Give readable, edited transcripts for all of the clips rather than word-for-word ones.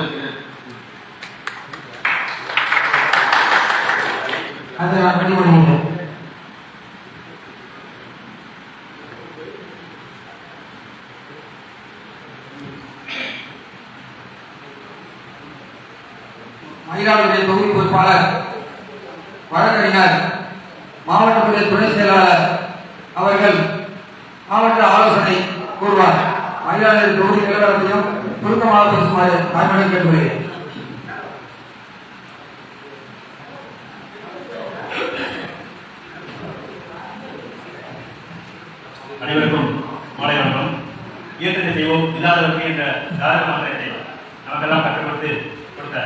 வரவேற்கிறேன். அதை நான் பண்ணிக்கொள்கிறேன். மயிலாடுதுறை தொகுதி பொறுப்பாளர் வழக்கறிஞர் மாவட்ட துணை செயலாளர் அவர்கள் மாவட்ட ஆலோசனை கூறுவார். மயிலாடுதுறை தொகுதி நிலவரத்தையும் சுருக்கமாக பேசுமாறு தாய்மொழி கேட்டுக்கொள்கிறேன். அனைவருக்கும் மாலை வணக்கம். இயக்கத்தை செய்வோம் இல்லாதவர்கள் என்ற தாரக மந்திரத்தை நமக்கெல்லாம் கற்றுக் கொடுத்த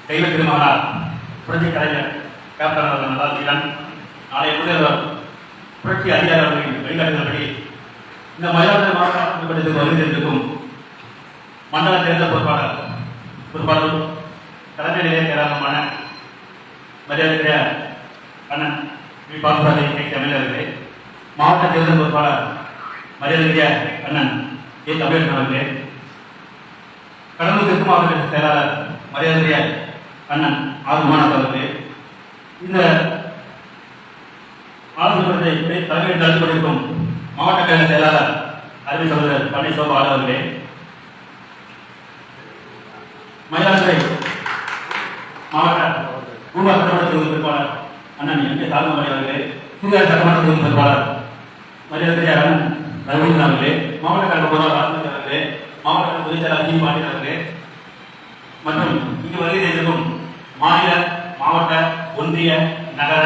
தெய்வ திருமகனார் புரட்சி கலைஞர் கேப்டன் நல்லாசிரியன் நாளைய முதல்வர் புரட்சி அதிகாரி அவர்களின் வழிகாட்டுதல்படி இந்த மயிலாடுதுறை மாவட்டத்தில் வருகிறதுக்கும் மண்டல தேர்தல் பொறுப்பாளரும் தலைமை நிலைய செயலாளருமான மரியாதைக்குரிய அண்ணன் வி பாலசாமி எம்எல்ஏ, மாவட்ட தேர்தல் பொறுப்பாளர் மரியாதைக்குரிய அண்ணன் ஏ தமிழன் அவர்களே, கடலூர் தெற்கு மாவட்ட செயலாளர் மரியாதைக்குரிய அண்ணன் ஆர் உமாநாத் அவர்களே, இந்த ஆலோசனை தலைமை நடத்தி கொண்டிருக்கும் மாவட்ட கழக செயலாளர் அரவிந்த் சகோதரர் பழனி சோபா அவர்களே, மயிலாடுதுறை மாவட்ட பூங்கா சட்டமன்ற தொகுதி பொறுப்பாளர் அண்ணன் எம் கே சால்மலை அவர்களே, சூர்யா சட்டமன்ற தொகுதி பொறுப்பாளர் மரியாதைக்குரிய அண்ணன் ரவீந்திரன் அவர்களே, மாவட்ட கழக பொருளாளர் ராஜ்மதி அவர்களே, மாவட்ட கழக பொதுச் செயலாளர் ஜி பாண்டியன் அவர்களே மற்றும் இங்கு வருகை தந்திருக்கும் மாநில, மாவட்ட, ஒன்றிய, நகர,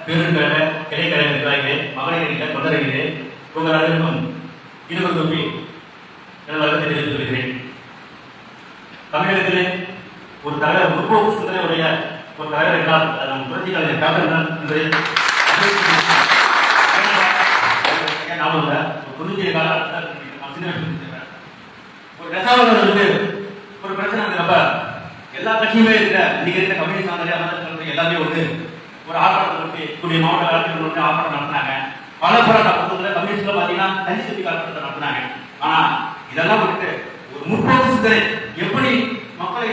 பெருங்கழக, கிளைக்கழக நிர்வாகிகளே, மகளிர் தொண்டர்களே, உங்கள் அனைவருக்கும் இருவர் தொப்பி வருகை தெரிவித்துக் கொள்கிறேன். தமிழகத்திலே ஒரு தலைவர் முற்போக்கு சிந்தனை உடைய ஒரு தலைவர் என்றால் அது புரட்சி கலைஞர் கேப்டன் என்பதை ஞாபகம் இல்லை. தொண்ணூற்றி கால ஒரு ரசாயனர்களுக்கு ஒரு பிரச்சனை இருக்கிறப்ப எல்லா கட்சியுமே இன்னைக்கு இருக்க கம்யூனிஸ்ட் எல்லாமே ஒரு ஆர்ப்பாட்டத்தை கூடிய மாவட்ட கலெக்டர் ஆர்ப்பாட்டம் நடத்தினாங்க. பல போராட்ட கம்யூனிஸ்ட்ல பாத்தீங்கன்னா தனி சக்தி காலகட்டத்தை நடத்தினாங்க. ஆனா இதெல்லாம் விட்டு ஒரு முற்போக்கு சிந்தனை எப்படி மக்களை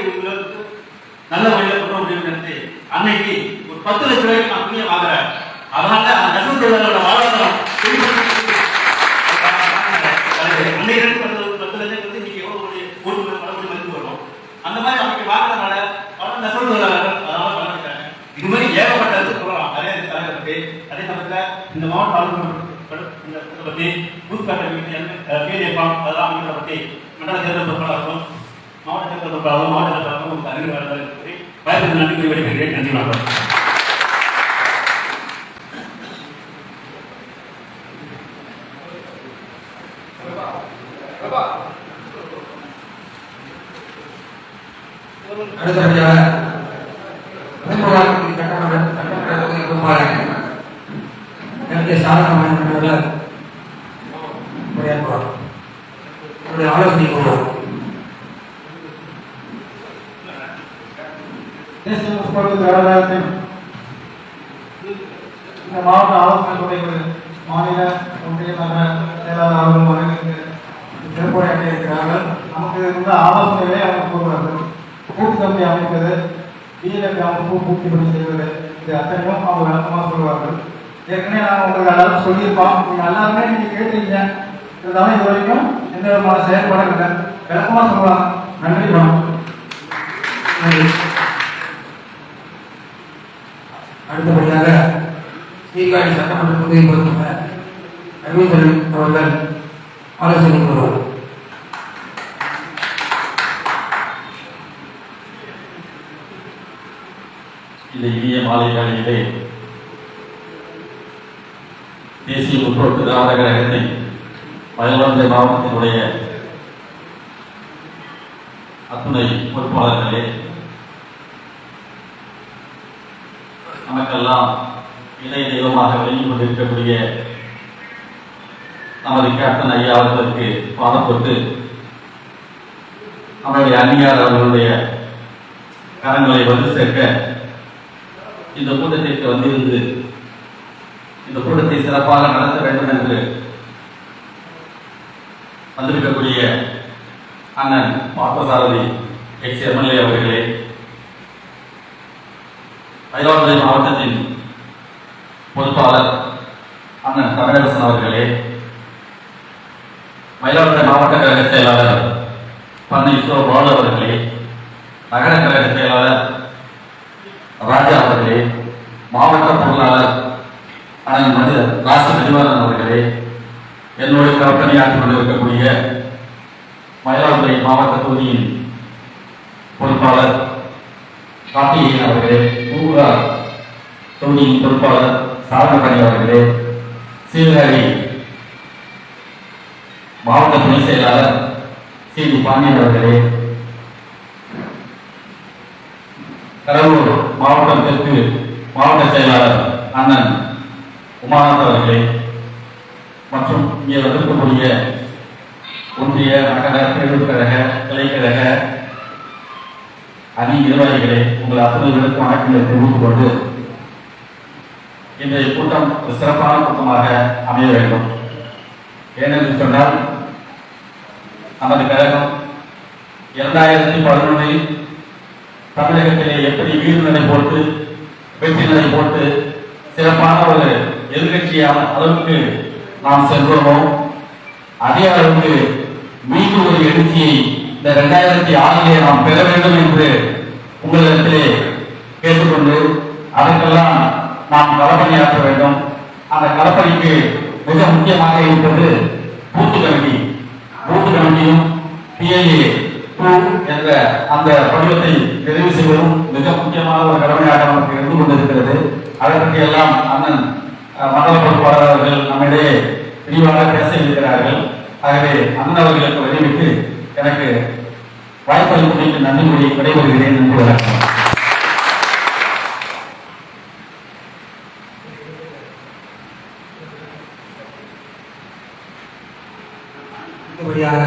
நல்ல வழியில கொண்டு முடியும் நினைச்சு அன்னைக்கு ஒரு 10 லட்சம் ரூபாய்க்கு நான் புண்ணியம் வாங்குறேன். அதனால அந்த நெசவு தொழிலாளர்களோட வாழ்வாதாரம் 10 லட்சம் இன்னைக்கு எவ்வளவு பல கோடி மதிப்பு வரும். அந்த மாதிரி அன்னைக்கு வாங்குறதுனால பல நெசவு தொழிலாளர்கள் அதனால பலனடைக்காங்க. இது மாதிரி ஏகப்பட்டது சொல்லலாம் நிறைய தலைவருக்கு. அதே சமயத்துல இந்த மாவட்ட ஆளுநர் பத்தி பூத் கட்டமைப்பு அதெல்லாம் பற்றி மண்டல தேர்தல் பொறுப்பாளர்களும் மாவட்ட தேர்தல் பொறுப்பாளரும் மாவட்ட தேர்தலும் அறிவிப்பாளர்கள் வாய்ப்பு நன்றி கூறி விடைபெறுகிறேன். நன்றி வணக்கம். அடுத்தபடியாக சட்டமன்ற தொகுதி பொறுப்பாளர் எம் கே சாரநாமன் அவர்கள் உரையாற்றுவார். அவருடைய ஆலோசனை கூறுவார். தேசிய முற்போக்கு கழகத்தின் இந்த மாவட்ட ஆலோசனை மாநில, ஒன்றிய, நகர செயலாளர் அவர்கள் வருகைக்கு சிறப்புரையாற்றி இருக்கிறார்கள். நமக்கு இருந்த ஆலோசனைகளை அவர் கூறுவார்கள். கூட்டு கமிட்டி அமைப்பது, டிஎல்எஃப் அமைப்பு பூர்த்தி பணி செய்வது, இது அத்தனையும் அவங்க விளக்கமாக சொல்வார்கள். ஏற்கனவே நாங்கள் உங்களுக்கு எல்லாரும் சொல்லியிருப்போம். நீங்கள் எல்லாருமே நீங்கள் கேட்டீங்க. இருந்தாலும் இது வரைக்கும் எந்த விதமான செயல்பாடும் இல்லை. விளக்கமாக சொல்லலாம். நன்றி வணக்கம். அடுத்தபடியாக சீர்காழி சட்டமன்ற தொகுதி பொறுப்பாளர் ரவீந்திரன் அவர்கள் ஆலோசனை கூறுவார். இந்த இனிய மாலை வேளையிலே தேசிய முற்போக்கு திராவிட கழகத்தின் மயிலாடுதுறை மாவட்டத்தினுடைய அத்துணை பொறுப்பாளர்களே, நமக்கெல்லாம் இணைய தெய்வமாக விளங்கிக் கொண்டிருக்கக்கூடிய நமது கேப்டன் ஐயா அவர்களுக்கு பாதப்பட்டு அவருடைய அந்நியார் அவர்களுடைய கரங்களை வந்து சேர்க்க இந்த கூட்டத்திற்கு வந்திருந்து இந்த கூட்டத்தை சிறப்பாக நடத்த வேண்டும் என்று வந்திருக்கக்கூடிய அண்ணன் பார்த்தசாரதி எக்ஸ் எம்எல்ஏ அவர்களே, மயிலாடுதுறை மாவட்டத்தின் பொறுப்பாளர் அண்ணன் தமிழரசன் அவர்களே, மயிலாடுதுறை மாவட்ட கழக செயலாளர் பண்ணை பாலு அவர்களே, நகர கழக செயலாளர் ராஜா அவர்களே, மாவட்ட பொருளாளர் அண்ணன் ராஷ்டிர நிர்வாகன் அவர்களே, என்னுடைய பணியாற்றிக் கொண்டிருக்கக்கூடிய மயிலாடுதுறை மாவட்ட தொகுதியின் பொறுப்பாளர் கார்த்திகேயன் அவர்களே, ஊரார் தொகுதியின் பொறுப்பாளர் சாரங்கபணி அவர்களே, சீர்காழி மாவட்ட துணை செயலாளர் சி டி பாண்டியன் அவர்களே, கடலூர் மாவட்டம் தெற்கு மாவட்ட செயலாளர் அண்ணன் உமானந்த் அவர்களே, மற்றும் இங்கே வந்திருக்கக்கூடிய ஒன்றிய நகர பேரூர் கழக கிளைக்கழக அணி நிர்வாகிகளே, உங்கள் அத்தனை பேருக்கும் வணக்கங்களை தெரிவித்துக் கொண்டு இன்றைய கூட்டம் ஒரு சிறப்பான கூட்டமாக அமைய வேண்டும். ஏனென்று சொன்னால், நமது கழகம் 2011 தமிழகத்திலே எப்படி வீடு நடை போட்டு வெற்றி நடை போட்டு சிறப்பான ஒரு எதிர்கட்சியான அளவுக்கு நாம் சென்றோமோ, அதே அளவுக்கு மீண்டும் ஒரு எழுச்சியை இந்த 2006 நாம் பெற வேண்டும் என்று உங்களிடத்திலே கேட்டுக்கொண்டு அதற்கெல்லாம் நாம் களப்பணியாற்ற வேண்டும். அந்த களப்பணிக்கு மிக முக்கியமாக இருப்பது பூத்து கமிட்டி. பூத்து கமிட்டியும் PLA 2 என்ற அந்த படிவத்தை நிறைவு செய்வதும் மிக முக்கியமான ஒரு கடமையாக நமக்கு இருந்து கொண்டிருக்கிறது. அதை பற்றி எல்லாம் அண்ணன் மண்டல பொறுப்பாளர் அவர்கள் நம்மிடையே விரிவாக பேச இருக்கிறார்கள். ஆகவே அண்ணன் அவர்களுக்கு வழிவிட்டு எனக்கு வாய்ப்பளிப்பதற்கு நன்றி கூறி விடைபெறுகிறேன். நன்றி, வணக்கம். அடுத்தபடியாக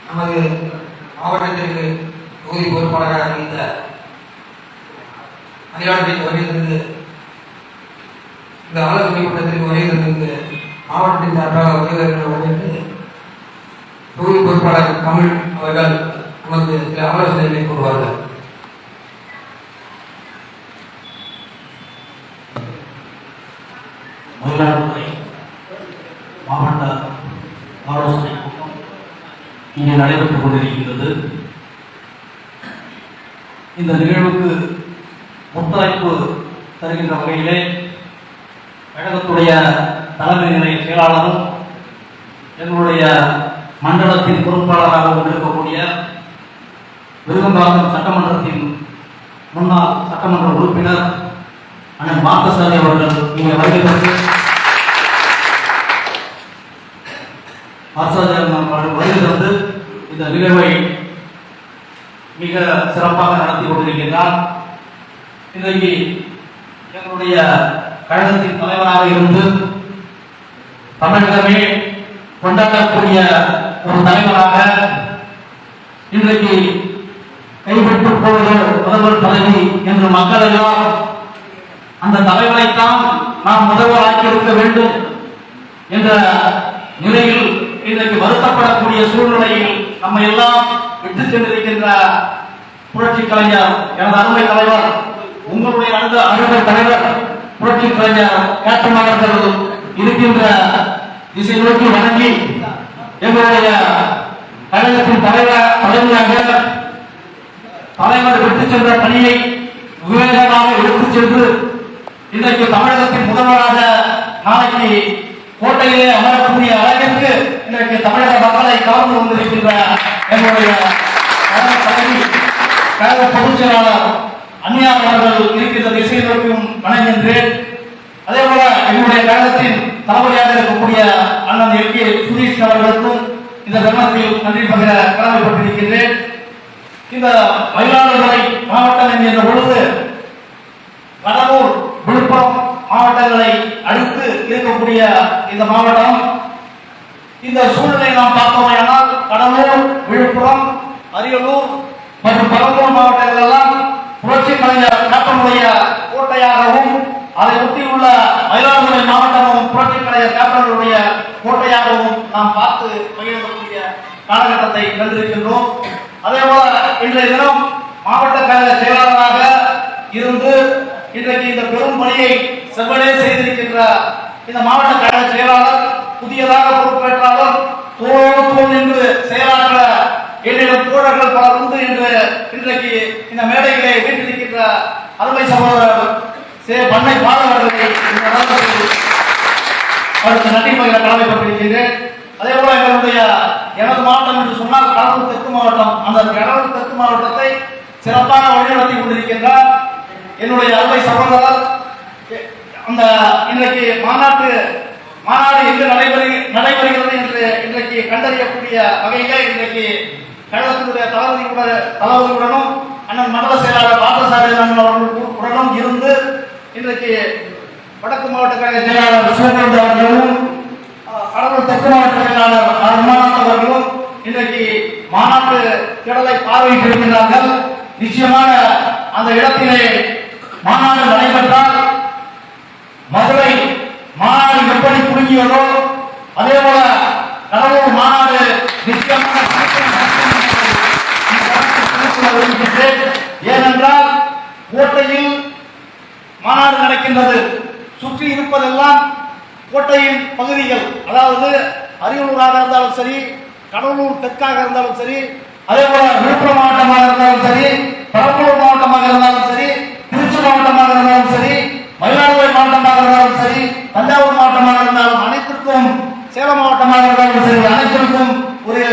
நமது மாவட்டத்திற்கு தொகுதி பொறுப்பாளராக இருந்த மயிலாடுதுறை வருகிறது இந்த ஆலோசனை கூட்டத்திற்கு வருகிறது மாவட்டத்தின் சார்பாக வருகிறது தொகுதி பொறுப்பாளர் தமிழ் அவர்கள் நமக்கு சில ஆலோசனைகளை கூறுவார்கள். மயிலாடுதுறை மாவட்ட ஆலோசனை கூட்டம் இங்கே நடைபெற்றுக் கொண்டிருக்கின்றது. இந்த நிகழ்வுக்கு ஒத்துழைப்பு தருகின்ற வகையிலே கழகத்துடைய தலைமை நிலைய செயலாளரும் எங்களுடைய மண்டலத்தின் பொறுப்பாளராக கொண்டிருக்கக்கூடிய விருகம்பாக்கம் சட்டமன்றத்தின் முன்னாள் சட்டமன்ற உறுப்பினர் அண்ணன் மாத்தசாமி அவர்கள் இங்கே வருகை தந்து வருகை தந்து இந்த நிகழ்வை மிக சிறப்பாக நடத்தி கொண்டிருக்கின்றார். இன்றைக்கு எங்களுடைய கழகத்தின் தலைவராக இருந்து தமிழகமே கொண்டாடக்கூடிய ஒரு தலைவராக இன்றைக்கு கைவிட்டு போவது முதல்வர் பதவி என்று மக்கள் எல்லாம் அந்த தலைவரைத்தான் நாம் முதல்வராக்கி இருக்க வேண்டும் என்ற நிலையில் இன்றைக்கு வருத்தப்படக்கூடிய சூழ்நிலையில் நம்ம எல்லாம் விட்டு சென்றிருக்கின்ற புரட்சி கலைஞர் எனது அருமை தலைவர், உங்களுடைய அருமை தலைவர் புரட்சி கலைஞர் கேப்டன் அவர்கள் இருக்கின்ற திசை நோக்கி வணங்கி எங்களுடைய கழகத்தின் தலைமையாக தலைவர் விட்டு சென்ற பணியை விவேகமாக எடுத்துச் சென்று இன்றைக்கு தமிழகத்தின் முதல்வராக நாளைக்கு கோட்டையிலே அமரக்கூடிய அளவிற்கு இன்றைக்கு தமிழக மக்களை கவர்ந்து கொண்டிருக்கின்ற எங்களுடைய கழக பொதுச் செயலாளர் அந்நியார் அவர்கள் இருக்கின்ற திசை நோக்கியும் வணங்குகின்றேன். அதே போல எங்களுடைய கழகத்தின் தளபதியாக இருக்கக்கூடிய அண்ணன் எல்கே சுதீஷ் அவர்களுக்கும் இந்த தருணத்தில் நன்றி பகிர கடமைப்பட்டிருக்கின்றேன். இந்த மயிலாடுதுறை மாவட்டம் என்கின்ற பொழுது கடலூர் விழுப்புரம் மாவட்டங்களை அடுத்து இருக்கக்கூடிய இந்த மாவட்டம், இந்த சூழ்நிலை நாம் பார்த்தோமையானால் கடலூர், விழுப்புரம், அரியலூர் மற்றும் பெரம்பலூர் மாவட்டங்கள் எல்லாம் புரட்சி கலைஞர் கேப்டனுடைய கோட்டையாகவும் அதை ஒட்டியுள்ள மயிலாடுதுறை மாவட்டமும் புரட்சி கலைஞர் கேப்டனுடைய கோட்டையாகவும் நாம் பார்த்து மகிழக்கூடிய காலகட்டத்தை கண்டிருக்கின்றோம். அதே போல இன்றைய தினம் மாவட்ட கழக செயலாளராக இருந்து இன்றைக்கு இந்த பெரும் பணியை செவ்வனே செய்திருக்கின்ற இந்த மாவட்ட கழக செயலாளர் புதியதாக பொறுப்பேற்றாலும் தோளோடு தோள் என்று செயலாற்ற என்னிடம் தோழர்கள் பலர் உண்டு என்று இன்றைக்கு இந்த மேடைகளை வீட்டிருக்கின்ற அருமை சகோதரர் பண்ணை பாலவர்களை இந்த நேரத்தில் அவருக்கு நன்றி பகிர கடமைப்பட்டிருக்கின்றேன். அதே போல எங்களுடைய எனது மாவட்டம் என்று சொன்னால் கடலூர் தெற்கு மாவட்டம். அந்த கடலூர் தெற்கு மாவட்டத்தை சிறப்பாக வழிநடத்தி கொண்டிருக்கின்றார் என்னுடைய அருமை சகோதரர். அந்த இன்றைக்கு மாநாடு எங்கு நடைபெறுகிறது என்று இன்றைக்கு கண்டறியக்கூடிய வகையிலே இன்றைக்கு கழகத்தினுடைய தளபதியுடனும் அண்ணன் மண்டல செயலாளர் பார்த்தசாரதி அவர்களுடனும் இருந்து இன்றைக்கு வடக்கு மாவட்ட கழக செயலாளர் சிவகங்கை அவர்களும் கடலூர் தெற்கு மாவட்ட செயலாளர் அருமானந்த் அவர்களும் இன்றைக்கு மாநாட்டு திடலை பார்வையிட்டிருக்கிறார்கள். நிச்சயமாக அந்த இடத்திலே மாநாடு நடைபெற்றால் மதுரை மாநாடு எப்படி குறுகியதோ அதே போல கடலூர் மாநாடு நிச்சயமாக ஏனென்றால் கோட்டையில் மாநாடு நடக்கின்றது. சுற்றி இருப்பதெல்லாம் கோட்டையின் பகுதிகள், அதாவது அரியலூராக இருந்தாலும் சரி, கடலூர் தெற்காக இருந்தாலும் சரி, அதே போல விழுப்புரம் மாவட்டமாக இருந்தாலும் சரி, பெரம்பலூர் மாவட்டமாக இருந்தாலும் சரி, திருச்சி மாவட்டமாக இருந்தாலும் சரி, மயிலாடுதுறை மாவட்டமாக இருந்தாலும் சரி, தஞ்சாவூர் மாவட்டமாக இருந்தாலும் அனைத்திற்கும், சேலம் மாவட்டமாக இருந்தாலும் சரி, அனைத்திற்கும் ஒரு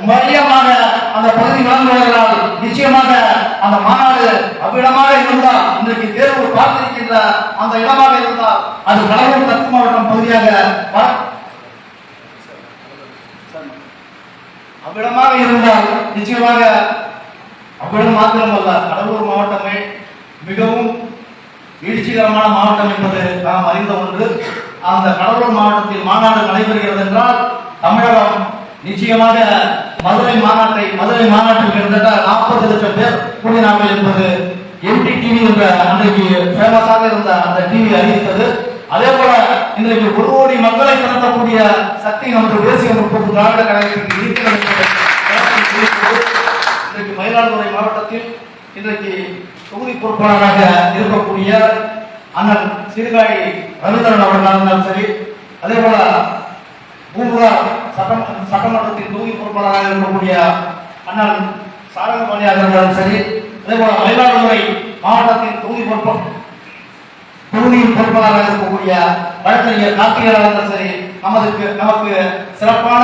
மையமாக அந்த பகுதி விளங்குவதால் நிச்சயமாக அந்த மாநாடு அவ்விடமாக இருந்தால், இன்றைக்கு தேர்வு பார்த்திருக்கின்ற அந்த இடமாக இருந்தால் அது கடலூர் தெற்கு மாவட்டம் பகுதியாக அவ்விடமாக இருந்தால் நிச்சயமாக அவ்விடம் மாத்திரமல்ல, கடலூர் மாவட்டமே மிகவும் வீழ்ச்சிகரமான மாவட்டம் என்பது நாம் அறிந்த ஒன்று. அந்த கடலூர் மாவட்டத்தில் மாநாடு நடைபெறுகிறது என்றால் தமிழகம் நிச்சயமாக மதுரை மாநாட்டில் கிட்டத்தட்ட 40 லட்சம் பேர் கூடினார்கள் என்பது எம்டி டிவி என்ற அன்றைக்கு ஃபேமஸாக இருந்த அந்த டிவி அறிவித்தது. அதே போல இன்றைக்கு 1 கோடி மக்களை திரட்டக்கூடிய சக்தி நமது தேசிய முற்போக்கு திராவிட கழகத்திற்கு இருக்கிறது. இன்றைக்கு மயிலாடுதுறை மாவட்டத்தில் இன்றைக்கு தொகுதி பொறுப்பாளராக இருக்கக்கூடிய அண்ணன் சீர்காழி ரவீந்திரன் அவர்களாக இருந்தாலும் சரி, அதே போல பூம்புகார் சட்டமன்றத்தின் தொகுதி பொறுப்பாளராக இருக்கக்கூடிய அண்ணன் சாரங்கபாணியாக இருந்தாலும் சரி, அதே போல மயிலாடுதுறை மாவட்டத்தின் தொகுதியின் பொறுப்பாளராக இருக்கக்கூடிய வழக்கறிஞர் கார்த்திகராக இருந்தாலும் சரி, நமக்கு சிறப்பான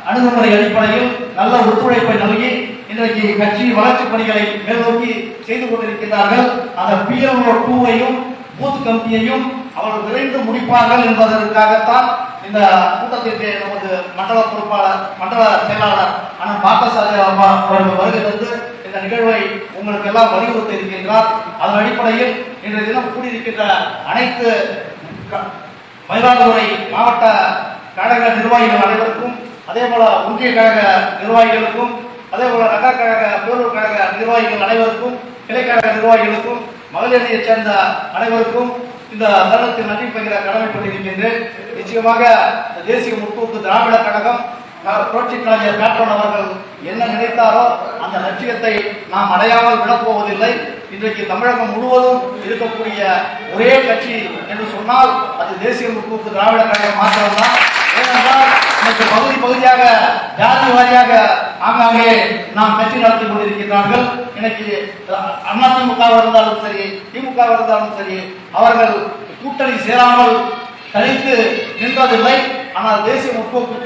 அணுகுமுறை அடிப்படையில் நல்ல ஒத்துழைப்பை நல்கி இன்றைக்கு கட்சி வளர்ச்சி பணிகளை மேல்நோக்கி செய்து கொண்டிருக்கிறார்கள். அந்த PLO 2-ஐயும் பூத் கமிட்டியையும் அவர்கள் விரைந்து முடிப்பார்கள் என்பதற்காகத்தான் இந்த கூட்டத்திற்கு நமது மண்டல செயலாளர் அண்ணன் பார்த்தசாரதி அவர்கள் வருகை தந்து இந்த நிகழ்வை உங்களுக்கு எல்லாம் வலியுறுத்தி இருக்கின்றார். அதன் அடிப்படையில் இன்றைய தினம் கூடியிருக்கின்ற அனைத்து மயிலாடுதுறை மாவட்ட கழக நிர்வாகிகள் அனைவருக்கும், அதே போல ஒன்றிய கழக நிர்வாகிகளுக்கும், அதே போல நகர கழக பேரூர் கழக நிர்வாகிகள் அனைவருக்கும், கிளைக்கழக நிர்வாகிகளுக்கும், மகளிரைச் சேர்ந்த அனைவருக்கும் இந்த தருணத்தில் நன்றி பகிர கடமைப்பட்டிருக்கின்றேன். நிச்சயமாக தேசிய முற்போக்கு திராவிட கழகம் புரட்சி கலைஞர் காற்றோன் அவர்கள் என்ன நினைத்தாரோ அந்த லட்சியத்தை நாம் அடையாமல் விடப்போவதில்லை. இன்றைக்கு தமிழகம் முழுவதும் இருக்கக்கூடிய ஒரே கட்சி என்று சொன்னால் அது தேசிய முற்போக்கு திராவிட கழகம் மாத்திரம்தான். ஏனென்றால் இன்னைக்கு பகுதியாக ஜாதி வாரியாக ஆங்காங்கே நாம் கட்சி நடத்தி கொண்டிருக்கிறார்கள். இன்னைக்கு அதிமுக இருந்தாலும் சரி, திமுக இருந்தாலும் சரி, அவர்கள் கூட்டணி சேராமல் தனித்து நின்றதில்லை. ஆனால் தேசிய முற்போக்கு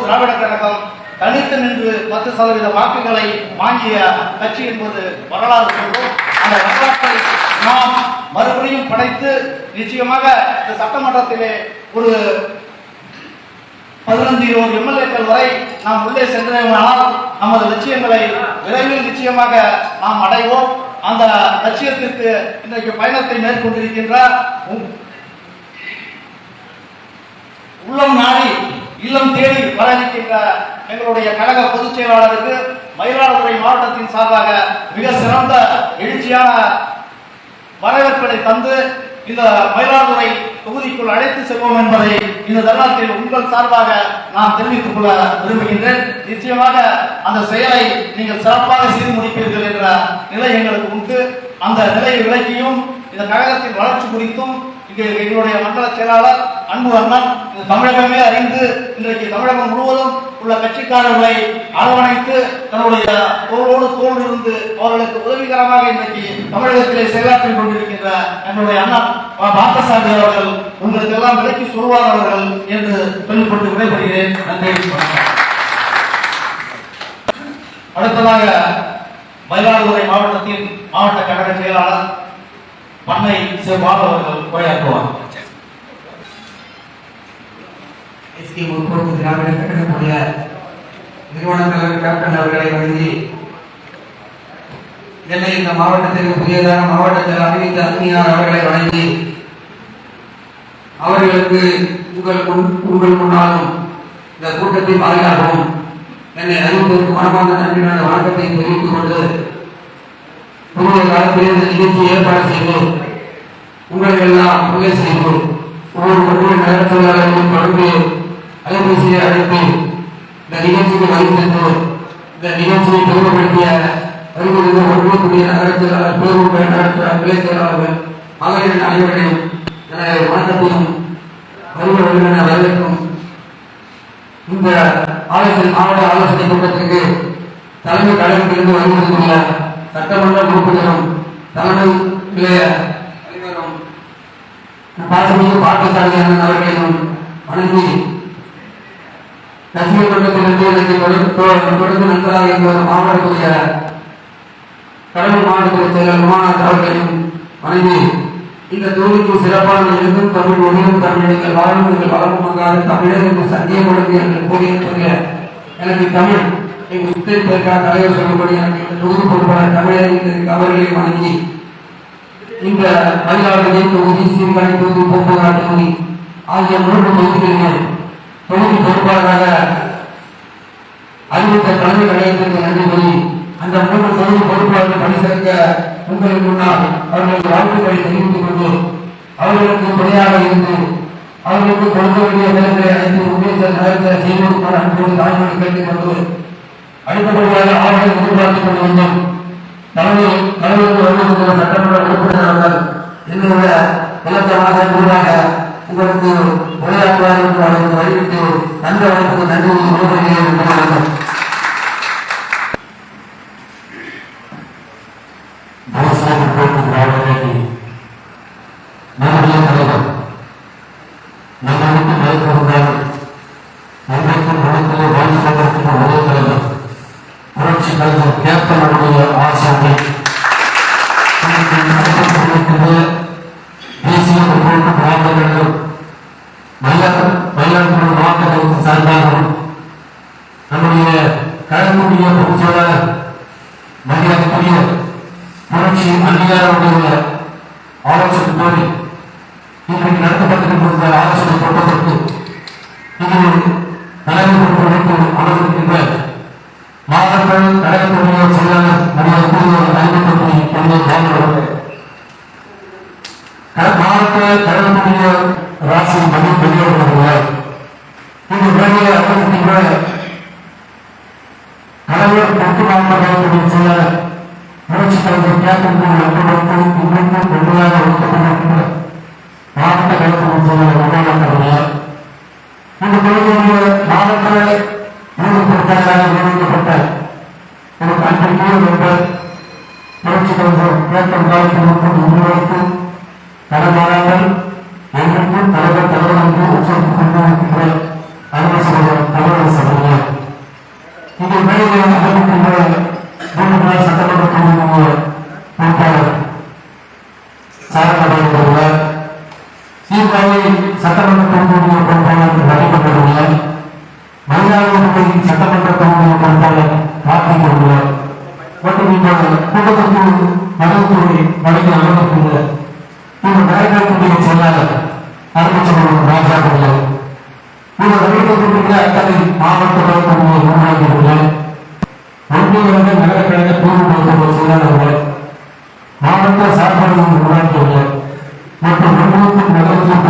திராவிட கழகம் தனித்து நின்று 10% வாக்குகளை வாங்கிய கட்சி என்பது வரலாறு சொல்லும். அந்த வரலாற்றை நாம் மறுபடியும் படைத்து நிச்சயமாக இந்த சட்டமன்றத்திலே ஒரு 15-20 எம்எல்ஏக்கள் வரை நாம் உள்ளே சென்றோமானால் நமது லட்சியங்களை விரைவில் நிச்சயமாக நாம் அடைவோம். அந்த லட்சியத்திற்கு இன்றைக்கு பயணத்தை மேற்கொண்டிருக்கின்ற உள்ளம் நாடி இல்லம் தேடி வரவிருக்கின்ற எங்களுடைய கழக பொதுச் செயலாளருக்கு மயிலாடுதுறை மாவட்டத்தின் சார்பாக மிக சிறந்த எழுச்சியான வரவேற்பை தந்து இந்த மயிலாடுதுறை தொகுதிக்குள் அழைத்து செல்வோம் என்பதை இந்த தருணத்தில் உங்கள் சார்பாக நான் தெரிவித்துக் கொள்ள விரும்புகின்றேன். நிச்சயமாக அந்த செயலை நீங்கள் சிறப்பாக செய்து முடிப்பீர்கள் என்ற நிலை எங்களுக்கு உண்டு. அந்த நிலையை விளக்கியும் இந்த கழகத்தின் வளர்ச்சி குறித்தும் இங்கே எங்களுடைய மண்டல செயலாளர் அன்பு அண்ணன் இந்த தமிழகமே அறிந்து இன்றைக்கு தமிழகம் முழுவதும் உள்ள கட்சிக்காரர்களை அரவணைத்து தன்னுடைய தோளோடு தோல் இருந்து அவர்களுக்கு உதவிகரமாக இன்றைக்கு தமிழகத்திலே செயலாற்றிக் கொண்டிருக்கின்ற என்னுடைய அண்ணன் பார்த்தசாமி அவர்கள் உங்களுக்கு எல்லாம் விலக்கி சொல்வார் அவர்கள் என்று சொல்லிக்கொண்டு விடைபெறுகிறேன். நன்றி, வணக்கம். அடுத்ததாக மயிலாடுதுறை மாவட்டத்தின் மாவட்ட கழக செயலாளர் பண்ணை செவ்வால் அவர்கள் உரையாற்றுவார். முற்போக்கு திராவிட கழகத்துடைய நிறுவன தலைவர் கேப்டன் அவர்களை வழங்கி என்னை இந்த மாவட்டத்திற்கு புதியதாக மாவட்டத்தில் அறிவித்த அக்னியார் அவர்களை வழங்கி அவர்களுக்கு உங்கள் முன்னாலும் இந்த கூட்டத்தை பாதுகாக்கவும் என்னை அறிவிப்பதற்கு மனமார்ந்த நன்றி வணக்கத்தை தெரிவித்துக் கொண்டு புதிய காலத்தில் இந்த நிகழ்ச்சி ஏற்பாடு செய்து உங்களை எல்லாம் பங்கு செய்து ஒவ்வொரு ஒன்றிய நகர தொழிலாளர்களையும் தொடர்ந்து அலைபேசியை அழைத்து இந்த நிகழ்ச்சிக்கு வருகிறது. இந்த நிகழ்ச்சியை பெருமைப்படுத்திய வருகிறது ஒன்றியக்கூடிய நகர செயலாளர் பேரூர் நகர கிளை செயலாளர்கள் மகளிரின் அனைவரையும் எனது வணக்கத்தையும் வருவதற்கான வரவேற்கும். இந்த மாவட்ட ஆலோசனை கூட்டத்திற்கு தலைமை கழகத்திலிருந்து வருவதற்குள்ள சட்டமன்ற உறுப்பினரும் தலைமை நிலைய தலைவரும் பாசமிகு பார்த்தசாரதி அண்ணன் அவர்களையும் வணங்கி ரசிகர் மன்றத்திலிருந்து எனக்கு தொடர்ந்து நண்பராக இருந்த மாவட்டத்துடைய கடலூர் மாவட்டத்துடைய செயலர் உமாநாத் அவர்களையும் வணங்கி இந்த தொகுதிக்கு சிறப்பான எழுதும் தமிழ் ஒளியும் தமிழ் நீங்கள் வாழும் நீங்கள் வளமும் மங்காத தமிழர் என்று சந்திய கொடுங்க என்று கூறிய எனக்கு தமிழ் எங்கள் சுத்திருப்பதற்கான தலைவர் சொல்லும்படி எனக்கு இந்த தொகுதி பொறுப்பாளர் தமிழர் அவர்களையும் வணங்கி இந்த மயிலாடுதுறை தொகுதி சீர்காழி தொகுதி போக்குவரத்து தொகுதி ஆகிய 3 தொகுதிகளில் தொகுதி பொறுப்பாளராக அறிவித்த தலைமை கழகத்திற்கு நன்றி கூறி அந்த 3 தொகுதி பொறுப்பாளர்கள் பணி சேர்க்க உங்களுக்கு முன்னால் அவர்களுக்கு வாழ்த்துக்களை தெரிவித்துக் கொண்டு அவர்களுக்கு துணையாக இருந்து அவர்களுக்கு கொடுக்க வேண்டிய வேலைகளை அனைத்து உதவி நகரத்தை செய்வதற்கான அன்போடு தாய்மொழி கேட்டுக் கொண்டு அடுத்தபடியாக அவர்களை எதிர்பார்த்துக் கொண்டு வந்தோம். தலைவருக்கு வருகின்ற சட்டமன்ற உறுப்பினர்கள் என்னுடைய விளக்கமாக கூறாக உங்களுக்கு உரையாற்றுவார் என்று அவருக்கு வழிவிட்டு தந்த வாய்ப்புக்கு நன்றி கூறுகிறேன். மயிலாடுதுறை மாவட்டத்திற்கு சார்பாகவும் நம்முடைய கழகத்துடைய பொதுச்செயலாளர் மரியாதைக்குரிய புரட்சி அங்கீகாரமுடைய ஆலோசனை போது இன்றைக்கு நடத்தப்பட்டிருக்கின்ற ஆலோசனை கூட்டத்திற்கு இதில் தலைமை பொறுப்பு அமர்ந்திருக்கின்ற மாவட்ட கழகத்துடைய செயலாளர் மரியாதைக்குரிய அறிவிக்கப்படி மாவட்ட கழகத்துடைய ராசி வெளியிடுவார்கள். இந்த வேலையை அறிவிக்கின்ற தலைவர் பொறுப்பு மாவட்ட செயலாளர் புரட்சி தலைவர் கேப்டன் இன்றைக்கு வெள்ளையாக ஒதுக்கப்பட்டிருக்கின்ற மாவட்ட கழகத்தின் செயலாளர் உருவாக்கப்பட்டுள்ளார். இந்த தொகுதியுடைய மாவட்ட மூன்று பொறுப்பாளராக நியமிக்கப்பட்ட ஒரு அன்பிற்குரிய நண்பர் புரட்சி தலைவர் கேப்டன் காலத்திற்கு முன்வைத்து தலைவராக என்றைக்கும் தலைவர் என்று உச்சரித்துக் கொண்டிருக்கின்ற அலுவலக சபையார் தமிழக சபையார் இந்த மேலே அமைக்கின்ற 3 நாள் சட்டமன்ற தொகுதியுடைய பொறுப்பாளர் சாரப்பட்டுள்ளார். சீர்காழி சட்டமன்ற தொகுதியுடைய பொறுப்பாளர் நடைபெற்றுள்ளார். மயிலாடுதுறை சட்டமன்ற தொகுதியுடைய பொறுப்பாளர் காத்திருக்கிறார். மற்றும் இந்த கூட்டத்திற்கு மதத்துறை வழங்கி அமர்ந்திருக்கின்ற இந்த நகரத்துடைய செயலாளர் அறிவிச்சவர்கள் ராஜாக்கள் இந்த நடைபெற்றிருக்கிற அத்தனை மாவட்ட கழகத்துடைய நிர்வாகிகள் ஒன்றிய நகர கழக தூய்மை செயலாளர்கள் மாவட்ட சார்பாளர்கள் நிர்வாகிகள் மற்றும் ஒன்றியத்தின் நகரத்தில்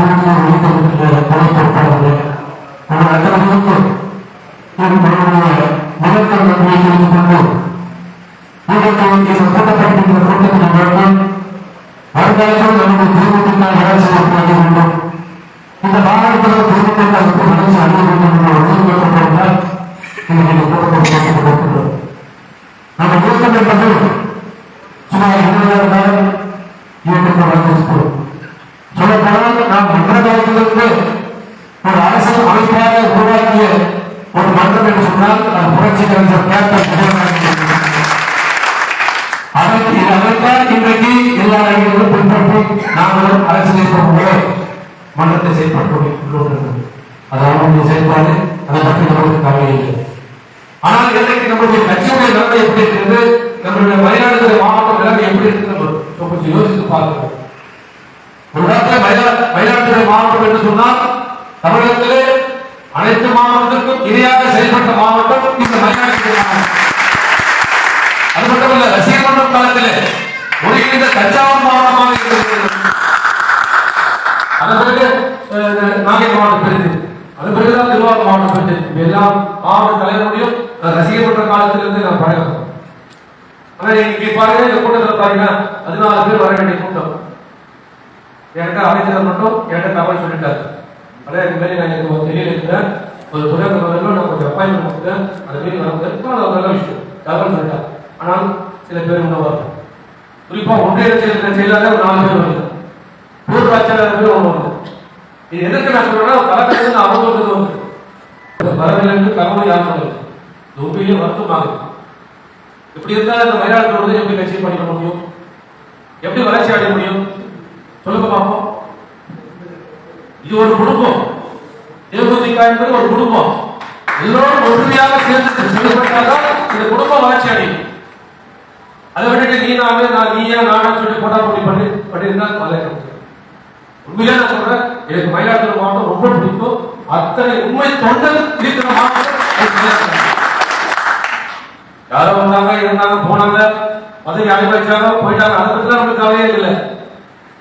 கூட்டப்பட்டிருக்கிற கூட்டத்தின் நோக்கம் வருங்காலத்தில் நமக்கு திருமணத்திற்கான வளர்ச்சி ஏற்பட வேண்டும். இந்த மாநிலத்தில் திருமணத்திற்கான வளர்ச்சி அடைய வேண்டும் என்ற உறுதிப்படுத்தப்பட்டால் இந்த கூட்டத்தை நம்ம இயக்கம் என்பது சுமார் 20,000 இயக்கத்தை வளர்ச்சிருக்கிறோம். சொல்லப்போனால் நாம் மன்றத்திலிருந்து ஒரு அரசியல் அமைப்பாக உருவாக்கிய ஒரு மன்றம் என்று சொன்னால் அது புரட்சி கலைஞர் அதைத்தான் இன்றைக்கு எல்லா இடங்களிலும் பின்பற்றி நாங்களும் அரசியல் மன்றத்தை செயல்படுத்த அது அவருடைய செயல்பாடு. அதை பற்றி நமக்கு கவலை இல்லை. ஆனால் இன்றைக்கு நம்முடைய கட்சியுடைய நிலைமை எப்படி இருக்கிறது, நம்மளுடைய மயிலாடுதுறை மாவட்டம் நிலைமை எப்படி இருக்கிறது கொஞ்சம் யோசித்து பார்க்கிறோம். ஒரு இடத்துல மயிலாடுதுறை மாவட்டம் என்று சொன்னால் தமிழகத்திலே அனைத்து மாவட்டத்திற்கும் இணையாக செயல்பட்ட மாவட்டம் இந்த மயிலாடுதுறை மாவட்டம். அது மட்டுமல்ல, ரசிகர் மன்றம் காலத்திலே ஒருங்கிணைந்த தஞ்சாவூர் மாவட்டமாக இருக்கிறது. அதன் பிறகு நாகை மாவட்டம் பெறுது, அது பிறகுதான் திருவாரூர் மாவட்டம் பெற்று எல்லாம் மாவட்ட தலைவருடையும் ரசிகர் மன்ற காலத்திலிருந்து நான் பழகிறோம். ஆனா இன்னைக்கு பாருங்க, இந்த கூட்டத்தில் பாருங்கன்னா 14 பேர் வர வேண்டிய கூட்டம். என்கிட்ட அமைச்சர் மட்டும் என்கிட்ட தகவல் சொல்லிட்டாரு. ஆனால் இது மாதிரி நான் எனக்கு தெரியல இருக்கிறேன், ஒரு துறை நான் கொஞ்சம் அப்பாயின்மெண்ட் கொடுத்தேன், அது மாரி நான் நல்ல விஷயம் தகவல் சொல்லிட்டார். ஆனால் சில பேர் உணவாங்க, குறிப்பா ஒன்றிய செயலாளர் ஒரு 4 பேர் வருது, ஊராட்சியாளர் பேர் ஒன்று வருது. இது எதற்கு நான் சொல்றேன்னா, கலக்கத்தில் நான் அவங்களுக்கு வந்து வரவில்லை தகவல் யாரும் சொல்லுது. இது உண்மையிலே வருத்தமாகுது. இப்படி இருந்தால் இந்த மயிலாடுதுறை எப்படி கட்சி பண்ணிக்க முடியும், எப்படி வளர்ச்சி அடைய முடியும் சொல்லுங்க பார்ப்போம். இது ஒரு குடும்பம், தேமுதிக என்பது ஒரு குடும்பம். எல்லோரும் ஒற்றுமையாக சேர்ந்து செயல்பட்டால்தான் இந்த குடும்பம் வளர்ச்சி அடையும். அதை விட்டுட்டு நீ நான் நீயா நானும் சொல்லிட்டு போட்டா போட்டி பண்ணியிருந்தால் வளர்க்க. உண்மையிலே நான் சொல்றேன், எனக்கு மயிலாடுதுறை மாவட்டம் ரொம்ப பிடிக்கும். அத்தனை உண்மை தொண்டல் இருக்கிற மாவட்டம். யாரோ வந்தாங்க இருந்தாங்க போனாங்க, பதவி அனுபவிச்சாங்க போயிட்டாங்க, அதை பத்தி நமக்கு கவலையே இல்லை.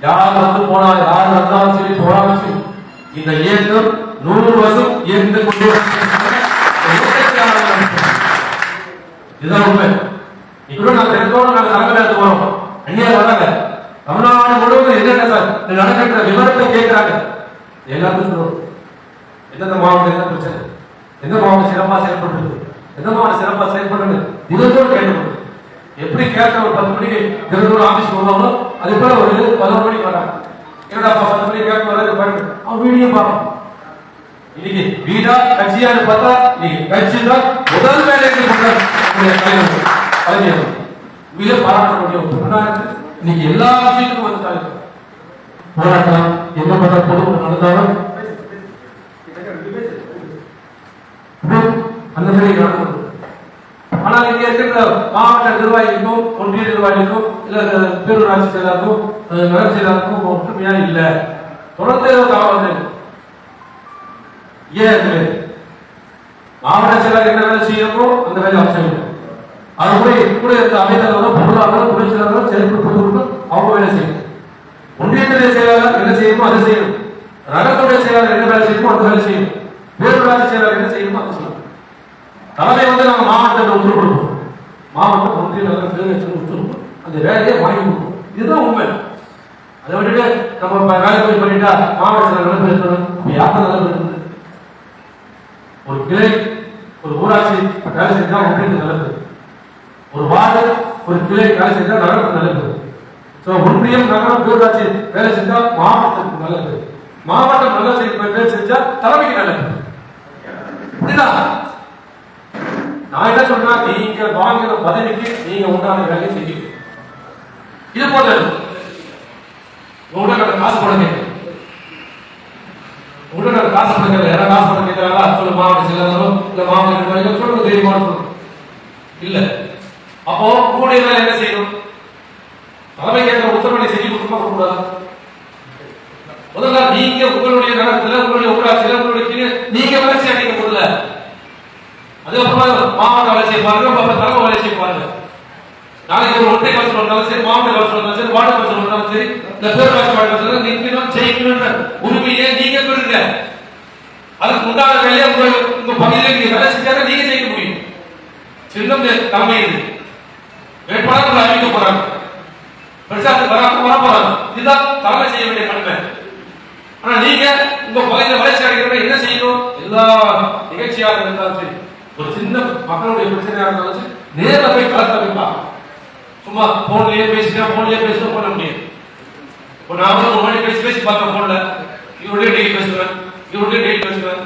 யார் வந்து போனா யார் வந்தாலும் சரி போனாலும் சரி, இந்த இயக்கம் 100 வருஷம் இயந்து கொண்டு இதுதான் உண்மை. இப்படி நான் தெரிஞ்சோடு நாங்கள் தலைமையில வரோம், அந்நியர் வராங்க. தமிழ்நாடு முழுவதும் என்னென்ன சார் நடக்கின்ற விவரத்தை கேட்கிறாங்க. எல்லாத்தையும் சொல்லுவோம். எந்தெந்த மாவட்டம் என்ன பிரச்சனை, எந்த மாவட்டம் சிறப்பாக செயல்படுறது, எந்த மாவட்டம் சிறப்பாக செயல்படுறது தினத்தோடு கேட்கணும். எப்படி கேட்க ஒரு 10 மணிக்கு தினத்தோடு ஆபீஸ் போவாங்களோ அதே போல ஒரு 11 மணிக்கு வராங்க. என்னடா 10 மணிக்கு கேட்க வராது பாருங்க, அவன் வீடியோ பார்ப்போம். இன்னைக்கு வீடா கட்சியான்னு பார்த்தா இன்னைக்கு கட்சி தான் முதல் வேலைக்கு கலைஞர் வீட பாராட்ட முடியும். இன்னைக்கு எல்லா விஷயத்துக்கும் வந்து போராட்டம் என்ன பண்ண பொதுமக்கள் நடந்தாலும் அந்த மாதிரி நடந்தது. ஆனால் இங்க இருக்கின்ற மாவட்ட நிர்வாகிகளுக்கும் ஒன்றிய நிர்வாகிகளுக்கும் இல்ல பேரூராட்சி செயலாளருக்கும் நகர செயலாளருக்கும் ஒற்றுமையா இல்லை. தொடர்ந்து காவல் ஏன் மாவட்ட செயலாளர் என்ன வேலை செய்யணுமோ அந்த வேலை அவர் செய்யணும். அது கூட இருக்க அமைச்சர்களும் பொருளாதாரம் புரட்சியாளர்களும் செயல்படுத்துவதற்கும் அவங்க வேலை செய்யணும். ஒன்றியத்துறை செயலாளர் என்ன செய்யணுமோ அதை செய்யணும். நகரத்துறை செயலாளர் என்ன வேலை செய்யணுமோ அந்த வேலை செய்யணும். பேரூராட்சி செயலாளர் என்ன செய்யணுமோ அதை செய்யணும். தலைமை வந்து நம்ம மாவட்டத்தை உத்தரவு கொடுப்போம், மாவட்டம் ஒன்றிய நகர பேரூராட்சி உத்தரவு அந்த வேலையை வாங்கி கொடுப்போம். இதுதான் உண்மை. அதை விட்டுட்டு நம்ம வேலை போய் பண்ணிட்டா மாவட்ட நல்ல பேசணும், யாரும் நல்ல பேசுறது. ஒரு கிளை ஒரு ஊராட்சி வேலை செஞ்சா ஒன்றியத்துக்கு நல்லது, ஒரு வார்டு ஒரு கிளை வேலை செஞ்சா நகரத்துக்கு நல்லது. ஒன்றியம் நகரம் பேரூராட்சி வேலை செஞ்சா மாவட்டத்துக்கு நல்லது, மாவட்டம் நல்ல வேலை செஞ்சா தலைமைக்கு நல்லது. புரியுதா? நான் என்ன சொல்றேன்னா, நீங்க வாங்கின பதவிக்கு நீங்க உண்டான வேலையை செய்யுங்க. இது போல உங்கள்கிட்ட காசு போட உங்கள்கிட்ட காசு போட யாராவது காசு போட கேட்கிறாங்களா சொல்லு, மாவட்ட செயலாளரோ இல்ல மாவட்ட நிர்வாகிகளோ சொல்லுங்க, தைரியமான சொல்லணும். இல்ல அப்போ உங்களுடைய வேலை என்ன செய்யணும்? தலைமை கேட்கிற உத்தரவை செஞ்சு கொடுக்க கூடாது. முதல்ல நீங்க உங்களுடைய நகரத்துல உங்களுடைய ஊராட்சியில உங்களுடைய நீங்க வளர்ச்சி அடைக்க முதல்ல, அதுக்கப்புறமா மாவட்ட வளர்ச்சியை பாருங்க, தலைமை வளர்ச்சியை பாருங்க. நாளைக்கு ஒரு ஒன்றிய கவுன்சில் வந்தாலும் சரி, மாவட்ட கவுன்சில் வந்தாலும் சரி, வார்டு கவுன்சில் வந்தாலும் சரி, இந்த பேரூராட்சி வார்டு நிற்கணும் செய்யணும்ன்ற உரிமையை நீங்க பெறுங்க. அதுக்கு உண்டான வேலையை உங்க பகுதியில் நீங்க வேலை செஞ்சாலும் நீங்க செய்ய முடியும். சின்னம் தலைமை இது. வேட்பாளர்கள் அறிவிக்க போறாங்க, பிரச்சாரத்துக்கு வர போறாங்க. இதுதான் தலைமை செய்ய வேண்டிய கடமை. ஆனா நீங்க உங்க பகுதியில் வளர்ச்சி அடைக்கிறவங்க என்ன செய்யணும்? எல்லா நிகழ்ச்சியாக இருந்தாலும் சரி, ஒரு சின்ன மக்களுடைய பிரச்சனையாக இருந்தாலும் சரி, நேரில் போய் கலக்க வைப்பா. சும்மா போன்லயே பேசிட்டா பண்ண முடியாது. இப்போ நான் வந்து ஒரு மணி பேசி பார்க்க போன்ல இவருடைய டெய்லி பேசுவேன்,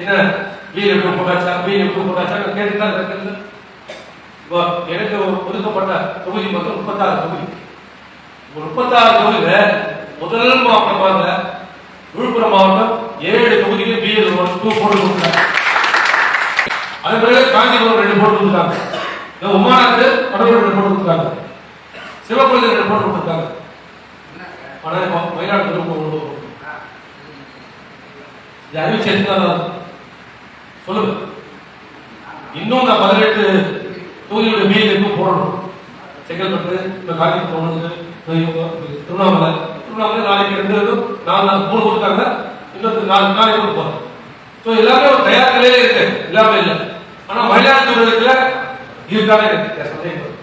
என்ன வீடு போட்டாச்சா கேட்டுதான் இருக்கிறது. இப்போ எனக்கு ஒதுக்கப்பட்ட தொகுதி மொத்தம் 36 தொகுதி. 36 தொகுதியில முதல் மாவட்டமாக விழுப்புரம் மாவட்டம் 7 தொகுதிக்கு BL 2 போட்டு கொடுத்தாங்க. அதே பிறகு காஞ்சிபுரம் 2 போட்டு கொடுத்தாங்க, உமானத்து கடவுள் 2 போட்டு கொடுத்தாங்க, சிவகுலத்தில் 2 போட்டு கொடுத்தாங்க. ஆனால் மயிலாடுதுறை அறிவிச்சு சொல்லுங்க. இன்னும் நான் 18 தொகுதியோட BL போடணும். செங்கல்பட்டு, காஞ்சிபுரம், திருவண்ணாமலை நாளைக்கு 2 4 3 கொடுத்தாங்க, இன்னொரு 4 நாளைக்கு கொடுப்போம். ஸோ எல்லாமே ஒரு தயார் நிலையில இருக்கு, எல்லாமே இல்லை. ஆனா மயிலாடுதுறை இருக்கானே சந்தேகம்.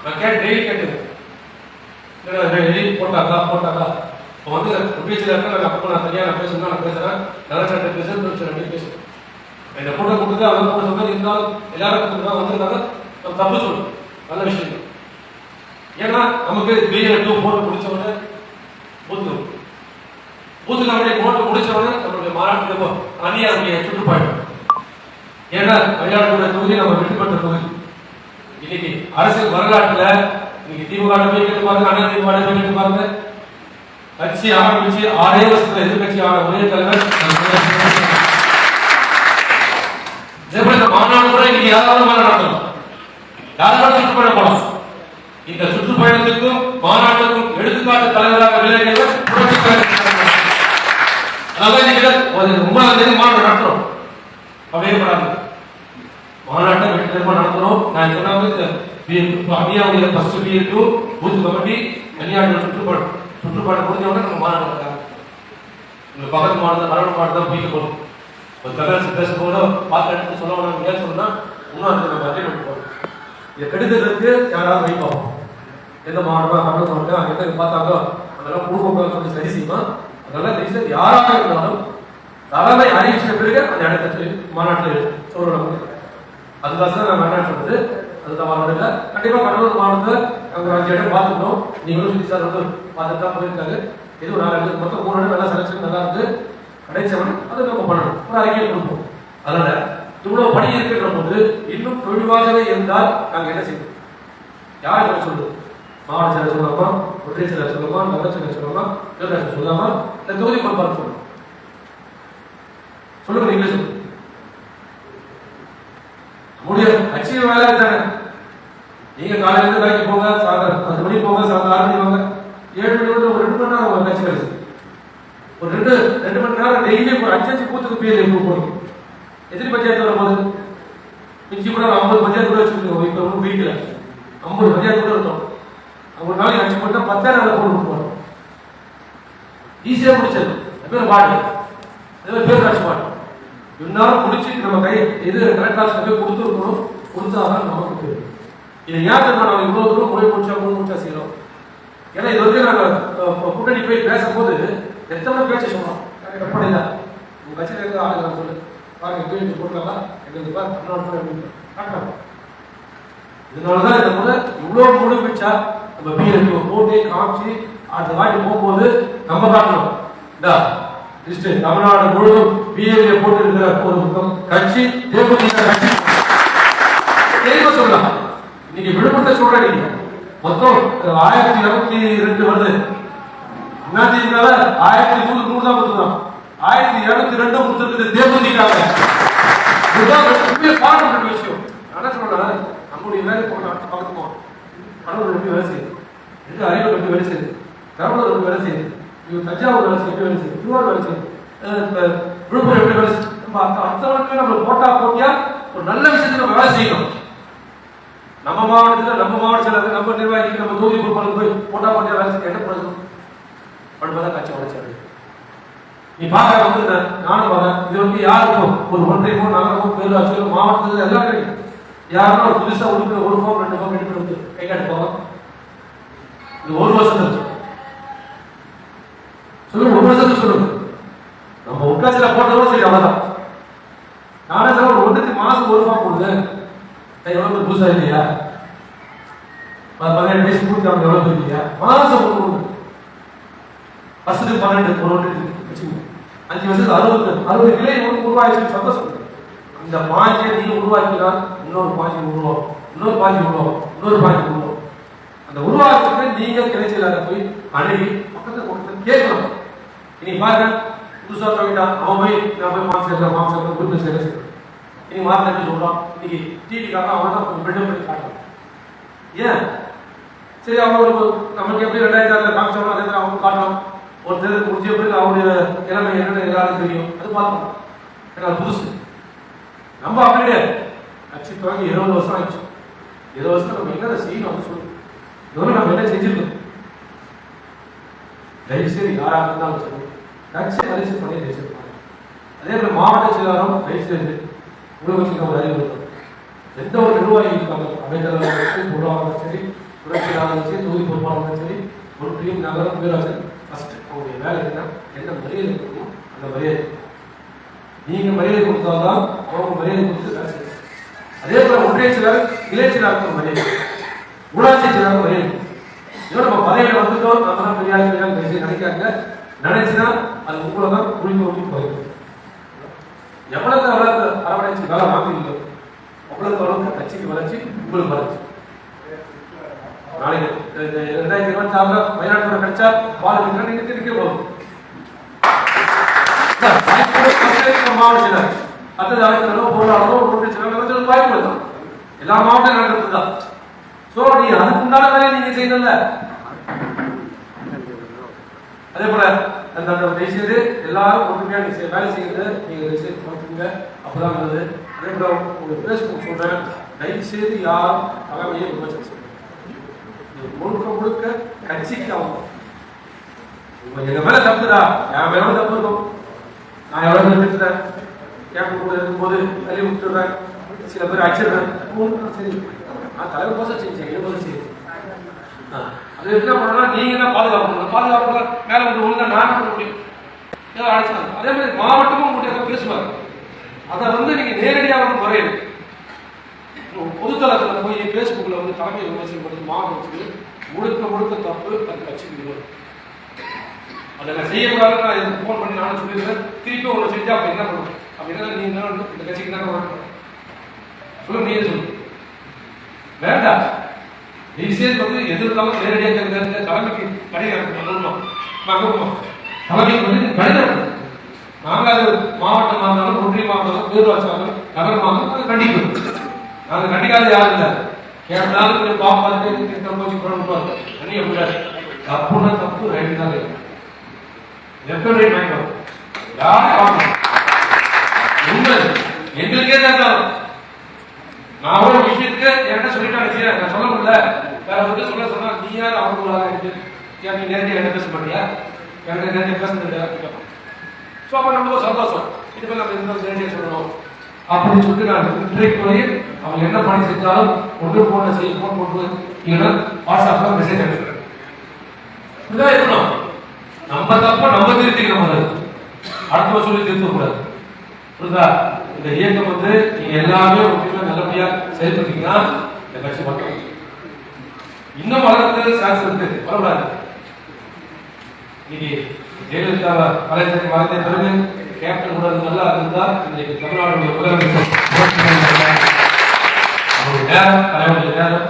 நான் டெய்லி கேட்டேன், போட்டாக்கா இப்போ வந்து ரிப்பீச்சில் இருக்க நான் தனியாக நான் பேசுறேன், கலெக்டர் பேசுறேன். இந்த கூட்டம் கொடுத்து அவங்க கூட சொன்னது இருந்தாலும் எல்லாரும் வந்திருக்காங்க, நம்ம தப்பு சொல்லணும், நல்ல விஷயம். ஏன்னா நமக்கு BL 2 போட்டு முடிச்சவொடனே பூத்து நம்முடைய போட்டு முடிச்சவொடனே நம்மளுடைய மாநாட்டுக்கு அணியாருடைய சுற்றுப்பாடு. ஏன்னா மயிலாடுதுறை தொகுதி நம்ம வெற்றி பெற்ற தொகுதி. இன்னைக்கு அரசியல் வரலாற்றுல இன்னைக்கு திமுக போய் கேட்டு பாருங்க, அண்ணா திமுக போய் கேட்டு பாருங்க, கட்சி ஆரம்பிச்சு 6 வருஷத்துல எதிர்கட்சி ஆன ஒரே தலைவர். இந்த மாநாடு கூட இன்னைக்கு யாராவது நடத்தணும், யாராவது சுற்றுப்பயணம் போகலாம். இந்த சுற்றுப்பயணத்துக்கும் மாநாட்டுக்கும் எடுத்துக்காட்டு தலைவராக விளையாடியவர் புரட்சித் தலைவர். அதான் இன்னைக்கு 9ஆம் தேதி மாநாடு நடத்துறோம். அப்படியே கூடாது, மாநாட்டை வெற்றிகரமாக நடத்தணும். நான் சொன்ன அணியாவுடைய first BL 2 booth committee Kanyakumari சுற்றுப்பயணம் முடிஞ்சவொடனே நம்ம மாநாடு நடத்தாங்க. இந்த பக்கத்து மாநிலம் அரவணை மாவட்டம் தான் போகணும். ஒரு கல்யாணம் பேசும்போது பார்த்து எடுத்து சொல்லணும், ஏன் சொன்னா இன்னும் நம்ம அட்டைமெண்ட் போகணும். இதை கெடுக்கிறதுக்கு யாராவது வைப்போம், எந்த மாவட்டம் தமிழ் மாவட்டம் எங்க பார்த்தாங்க அதெல்லாம் குடும்பம் கொஞ்சம் சரி செய்யணும். அதனால யாராக இருந்தாலும் தலைமை அறிவிச்ச பிறகு அந்த இடத்துல மாநாட்டில் சொல்லணும். அதுக்காக தான் நான் மாநாடு சொல்றது. அதுதான் மாநாடு கண்டிப்பா கடலூர் மாவட்டத்தில் நாங்கள் 5 இடம் பார்த்துட்டோம். நீங்களும் சுற்றி சார் வந்து பார்த்துட்டு தான் போயிருக்காங்க. இது ஒரு 4 மொத்தம் 3 இடம் நல்லா செலக்ஷன் நல்லா இருக்கு. கிடைச்சவன் அதை நம்ம பண்ணணும், ஒரு அறிக்கையை கொடுப்போம். அதனால இவ்வளவு பணி இருக்கின்ற போது இன்னும் தொழில்வாகவே இருந்தால் நாங்கள் என்ன செய்வோம்? யார் சொல்லுவோம்? மாவட்ட செயலர் சொல்லலாமா, ஒற்றை செயலர் சொல்லலாமா, நகர செயலர் சொல்லலாமா, பேரரசு சொல்லலாமா, இந்த தொகுதி பொறுப்பாளர் சொல்லணும். சொல்லுங்க, நீங்களே சொல்லுங்க. முடியும், கட்சி வேலை தானே. நீங்க காலையில இருந்து வேலைக்கு போங்க, சாயந்தரம் 10 மணிக்கு போங்க, சாயந்தரம் 6 மணிக்கு வாங்க, 7 மணி ஒரு 2 மணி நேரம் உங்க கட்சி வேலை ஒரு 2 மணி நேரம் டெய்லி ஒரு 5 பூத்துக்கு BL போடுங்க. எத்தனை பஞ்சாயத்து வரும்போது மிஞ்சி கூட 50 பஞ்சாயத்து கூட வச்சுருக்கோம். இப்போ ஒன்றும் வீட்டில் 50 பஞ்சாயத்து கூட இருக்கும். ஒரு நாளைக்கு 5 மட்டும் 10 நாள் போட்டு போகிறோம். ஈஸியாக முடிச்சது. பேர் பாட்டு, பேராட்சி பாட்டு இருந்தாலும் முடிச்சுட்டு நம்ம கை எது கரெக்டாக போய் கொடுத்துருக்கணும். கொடுத்தாதான் நமக்கு தெரியும். இதை ஏன் நம்ம இவ்வளோ தூரம் மூச்சா செய்யறோம். ஏன்னா இது வந்து நாங்கள் கூட்டணி போய் பேசும்போது எத்தனை பேச்சு சொல்றோம். எப்படி இல்லை உங்க கட்சியில் இருக்க ஆளுங்க சொல்லு பாருங்க, கேள்வி போட்டுக்கலாம் எங்களுக்கு காட்டுறோம். இதனாலதான் இந்த முறை இவ்வளோ முடிச்சா நம்ம BL போட்டு காமிச்சு அடுத்த வாட்டி போகும்போது நம்ம காட்டணும். தமிழ்நாடு முழுவதும் BL போட்டு இருக்கிற ஒரு கட்சி தேமுதிக கட்சி தெளிவா சொல்லலாம். இன்னைக்கு விழுப்புரத்தை சொல்றேன், நீங்க மொத்தம் 1202 வருது. அதிமுக 1100 தான் கொடுத்துருவோம். 1202 கொடுத்துருக்குது தேமுதிக. பாராட்ட விஷயம். என்ன சொல்றேன், நம்முடைய வேலை பக்கத்துமா கடவுள் எப்படி வேலை செய்யுது, எது அறிவு எப்படி வேலை செய்யுது, கடவுள் எப்படி வேலை செய்யுது, தஞ்சாவூர் வேலை செய்ய வேலை செய்யுது, திருவாரூர் வேலை செய்யுது, விழுப்புரம் எப்படி வேலை செய்யுது. நம்ம அத்தவனுக்கு நம்ம போட்டியா ஒரு நல்ல விஷயத்துல நம்ம வேலை செய்யணும். நம்ம மாவட்டத்தில் நம்ம மாவட்ட செயலர் நம்ம நிர்வாகிக்கு நம்ம தொகுதி பொறுப்பாளர் போய் போட்டியா வேலை செய்ய என்ன பண்ணணும்? பண்பதான் கட்சி வளர்ச்சி. நீ பார்க்க வந்து நானும் பார்க்க இது வந்து யாருக்கும் ஒரு ஒன்றியமோ நகரமோ பேரூராட்சியோ மாவட்டத்தில் எல்லாம் கிடைக்கும். யாரும் புதுசா ஒரு ஃபார்ம் 2 ஃபார்ம் எடுத்து கை காட்டு போவோம். இந்த ஒரு வருஷத்துக்கு சொல்லுங்க, ஒரு வருஷத்துக்கு சொல்லுங்க. நம்ம உட்காசில போட்டதோட சரி, அவ்வளவுதான். நானே சொல்ல ஒரு ஒன்றுக்கு மாசம் ₹1 போடுது. எவ்வளவு புதுசா இல்லையா? 17 வயசு கூட்டி அவங்க எவ்வளவு இல்லையா? மாசம் ஒரு வருஷத்துக்கு 12 ஒரு ஒன்று வச்சுக்கோங்க. 5 வருஷத்துக்கு 60 கிளை உருவாயிடுச்சு, சந்தோஷம். இந்த பாஞ்சியை நீ உருவாக்கினால் இன்னொரு பாஞ்சி உருவாகும், இன்னொரு பாஞ்சி உருவாகும், இன்னொரு பாஞ்சி உருவாகும். அந்த உருவாக்கத்துக்கு நீங்க கிளைச்சலாக போய் அணுகி பக்கத்துல கொடுத்து கேட்கணும். இனி பாருங்க, புதுசா சொல்லிட்டான் அவன் போய் நான் போய் மாம்சம் குடும்ப சேவை செய்யணும். இனி மார்க்கெட் சொல்றான், இன்னைக்கு டிவிக்காக அவன் தான் பில்டப் பண்ணி காட்டணும். ஏன் சரி, அவங்க நமக்கு எப்படி 2006 காமிச்சோம் அதே மாதிரி அவங்க காட்டணும். ஒரு தேர்தல் முடிஞ்ச பிறகு அவருடைய நிலைமை என்னன்னு எல்லாரும் தெரியும், அது பார்த்தோம். ஏன்னா புதுசு நம்ம அப்படி கிடையாது. கட்சி துவங்கி 20 வருஷம் ஆயிடுச்சு. 20 வருஷம் நம்ம என்ன செய்யணும் அப்படின்னு சொல்லி இதுவரை நம்ம என்ன செஞ்சிருக்கோம்? தயவுசெய்து யாராக இருந்தாலும் சரி கட்சி பரிசு பண்ணி தயவுசெய்து. அதே மாதிரி மாவட்ட செயலாளரும் தயவுசெய்து உங்களுக்கு ஒரு அறிவு இருக்கும். எந்த ஒரு நிர்வாகி இருக்காங்க, அமைச்சராக சரி, பொருளாளரும் சரி, புரட்சியாளரும் சரி, தொகுதி பொறுப்பாளரும் சரி, ஒன்றியம் நகரம் பேராசர் ஃபர்ஸ்ட் அவங்களுடைய வேலை என்ன மரியாதை இருக்கணும். அந்த மரியாதை நீங்க மரியாதை கொடுத்தால்தான் அவங்க மரியாதை கொடுத்து வேலை செய்யணும். அதே போல ஒன்றிய செயலர், இளைய செயலாளருக்கு மரியாதை, ஊராட்சி செயலாளருக்கு மரியாதை. இதோ நம்ம பதவியில வந்துட்டோம், நம்ம தான் பெரியார் நினைக்காங்க. நினைச்சுன்னா அது உங்களை தான் குளிக்க போயிடும். எவ்வளவு அரவணைச்சு வேலை வாங்குவீங்களோ அவ்வளவு கட்சிக்கு வளர்ச்சி, உங்களுக்கு வளர்ச்சி. நாளைக்கு 2026 மயிலாடுதுறை கிடைச்சா வாழ்க்கை நீங்க திருக்க போகும். மாவட்ட அடுத்தது அழைக்கிறதோ பொருளாளரோ ஒன்றிய வாய்ப்பு தான். எல்லா மாவட்டம் நடக்கிறது தான். சோ நீ அதுக்கு உண்டான வேலையை நீங்க செய்யணும்ல. அதே போல அந்த செய்து எல்லாரும் ஒற்றுமையா நீங்க வேலை செய்யுது, நீங்க பண்ணுங்க, அப்பதான் நல்லது. அதே போல உங்களுக்கு பேஸ்புக் சொல்றேன், தயவு செய்து யாரும் தலைமையை விமர்சனம் செய்யுங்க. முழுக்க முழுக்க கட்சிக்கு அவங்க எங்க மேல தப்புதா, என் மேல தப்பு இருக்கும். நான் எவ்வளவு விட்டுறேன், கேட்க கூட இருக்கும்போது தள்ளி விட்டுறேன், சில பேர் அடிச்சிடுறேன். சரி, நான் தலைவர் போச செஞ்சேன், போது சரி. அது என்ன பண்ணா நீங்க தான் பாதுகாப்பு மேல வந்து ஒழுங்கா நான் பண்ண முடியும், ஏதோ அடிச்சாங்க. அதே மாதிரி மாவட்டமும் உங்களுடைய பேசுவாங்க. அதை வந்து நீங்க நேரடியாக வந்து முறையிடும். பொதுத்தளத்தில் போய் பேஸ்புக்கில் வந்து தலைமை விமர்சனம் பண்ணி மாவட்டத்துக்கு முழுக்க தப்பு, அது கட்சிக்கு வரும். அதை நான் செய்யக்கூடாதுன்னு நான் எனக்கு ஃபோன் பண்ணி நானும் சொல்லிடுறேன். திருப்பி ஒன்று செஞ்சா அப்போ என்ன பண்ணுவோம் அப்படின்னா நீ என்ன இந்த கட்சிக்கு என்ன பண்ணணும் சொல்லுங்க, நீயே சொல்லு. வேண்டாம், விஷயம் வந்து எது இருந்தாலும் நேரடியாக தலைமைக்கு கடிதம் சொல்லணும். தலைமைக்கு வந்து கடிதம் நாங்கள் அது மாவட்டமாக இருந்தாலும் ஒன்றியமாக இருந்தாலும் பேரூராட்சியாக நகரமாக இருந்தாலும் அது கண்டிப்போம். நாங்கள் கண்டிக்காத யாரும் இல்லை. கேட்டாலும் பாப்பாரு போச்சு குழம்பு கண்டிக்க முடியாது. தப்புன்னா தப்பு, ரைட்டு தான் இருக்கு. லெஃப்ட் ரைட் வாங்கிக்கணும், யாரும் பார்க்கணும். உண்மை எங்களுக்கே தான். நான் ஒரு விஷயத்துக்கு என்கிட்ட சொல்லிட்டாங்க, நான் சொல்ல முடியல, வேற வந்து சொன்னா நீ யார் அவங்க நீ நேரடியாக என்ன பேச மாட்டியா, எனக்கு நேரடியாக பேசுறது. ஸோ அப்போ நம்ம ஒரு சந்தோஷம், இதுமாதிரி நம்ம இருந்தாலும் நேரடியாக சொல்லணும் அப்படின்னு சொல்லிட்டு நான் இன்றைக்கு போய் அவங்க என்ன பணி செஞ்சாலும் ஒன்று போன செய்ய போன் போட்டு இல்லைன்னா வாட்ஸ்அப்ல மெசேஜ் அனுப்புறேன். இதுதான் இருக்கணும். நம்ம தப்ப நம்ம திருத்திக்கணும், அடுத்த சொல்லி திருத்தக்கூடாது. புரியுதா? இந்த இயக்கம் வந்து நீங்க எல்லாமே ஒற்றுமையா நல்லபடியா செயல்பட்டீங்கன்னா இந்த கட்சி மட்டும் இன்னும் வளர்ந்து சான்ஸ் இருக்கு, வரக்கூடாது. இன்னைக்கு ஜெயலலிதா கலைஞரை வாழ்ந்த பிறகு கேப்டன் கூட நல்லா இருந்தா இன்னைக்கு தமிழ்நாடு முதலமைச்சர் அவருடைய நேரம், தலைவருடைய நேரம்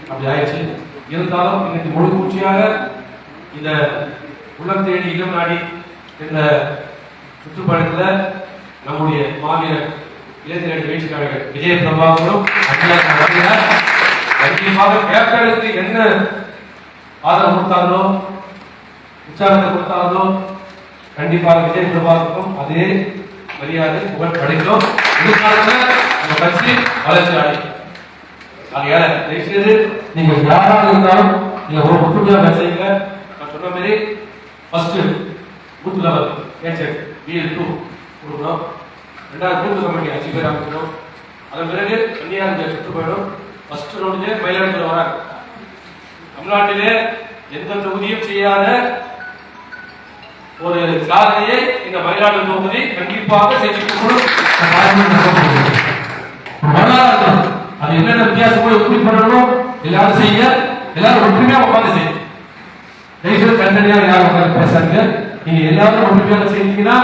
அப்படி ஆயிடுச்சு. இருந்தாலும் இன்னைக்கு முழு பூச்சியாக இந்த உள்ளம் தேடி இடம் நாடி என்ற சுற்றுப்பயணத்தில் நம்முடைய மாநில இளைஞர் வீழ்ச்சி கழகங்கள் விஜய பிரபாகரும் கண்டிப்பாக கேப்டனுக்கு என்ன ஆதரவு கொடுத்தாங்களோ, உற்சாகத்தை கொடுத்தாங்களோ, கண்டிப்பாக விஜய பிரபாகருக்கும் அதே மரியாதை புகழ் கிடைக்கும். இதுக்காக நம்ம கட்சி வளர்ச்சி அடையும். ஆகையால தயவுசெய்து நீங்க யாராக இருந்தாலும் நீங்க ஒரு ஒற்றுமையாக செய்யுங்க. நான் சொன்ன மாதிரி first booth level agent BL2 கொடுக்கணும். 2வது பூத் கமிட்டி 5 பேர் அமைக்கணும். அதன் பிறகு கன்னியாகுமரி சுற்றுப்பயணம் ஃபர்ஸ்ட் ரவுண்ட்லேயே மயிலாடுதுறை வராங்க. தமிழ்நாட்டிலே எந்த தொகுதியும் செய்யாத ஒரு சாதனையை இந்த மயிலாடுதுறை தொகுதி கண்டிப்பாக செய்து அது என்னென்ன வித்தியாசமோ எப்படி பண்ணணும் எல்லாரும் செய்ய, எல்லாரும் ஒற்றுமையா உட்காந்து செய்யும். தயவுசெய்து தனித்தனியா யாரும் உட்காந்து பேசாதீங்க. நீங்க எல்லாரும் ஒற்றுமையாக செஞ்சீங்கன்னா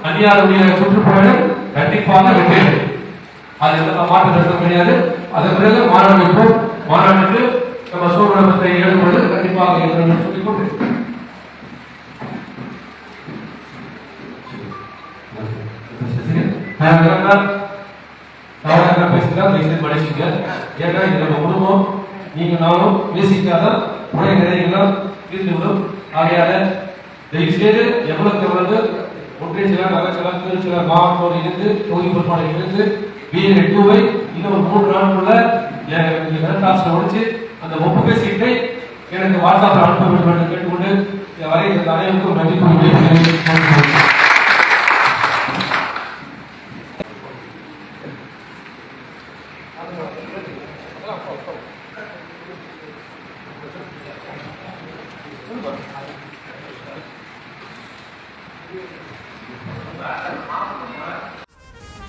அந்நியாருடைய சுற்றுப்பயணம் கண்டிப்பாக வெற்றி. அது எந்த மாற்றம் கிடையாது. அதன் பிறகு மாநாடு வைப்போம். மாநாட்டுக்கு நம்ம சூழ்நிலை ஈடுபடுவது கண்டிப்பாக சொல்லிக் கொண்டு பேசிதான் படிச்சுங்க. ஏன்னா இது நம்ம குடும்பம், நீங்க நானும் பேசிக்காத உடைய நிறையெல்லாம் தீர்ந்துவிடும். ஆகையால தயவு செய்து எவ்வளவுக்கு எவ்வளவு ஒன்றிய செயலர், நகர செயலர், திருச்சியர், மாவட்டத்தோடு இருந்து தொகுதி பொறுப்பாளர் இருந்து BA2 இன்னும் ஒரு 3 நாளுக்குள்ள கலெக்டர் முடிச்சு அந்த ஒப்புகை சீட்டை எனக்கு வாட்ஸ்அப்பில் அனுப்ப வேண்டும் என்று கேட்டுக்கொண்டு வரை இந்த அனைவருக்கும் நன்றி கூறுகிறேன்.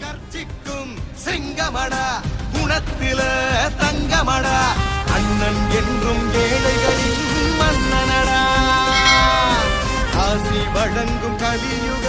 கர்ச்சிக்கும் சிங்கமடா, குணத்தில தங்கமடா, அண்ணன் என்றும் ஏழைகளின் மன்னனடா, ஆசி வழங்கும் கலியுக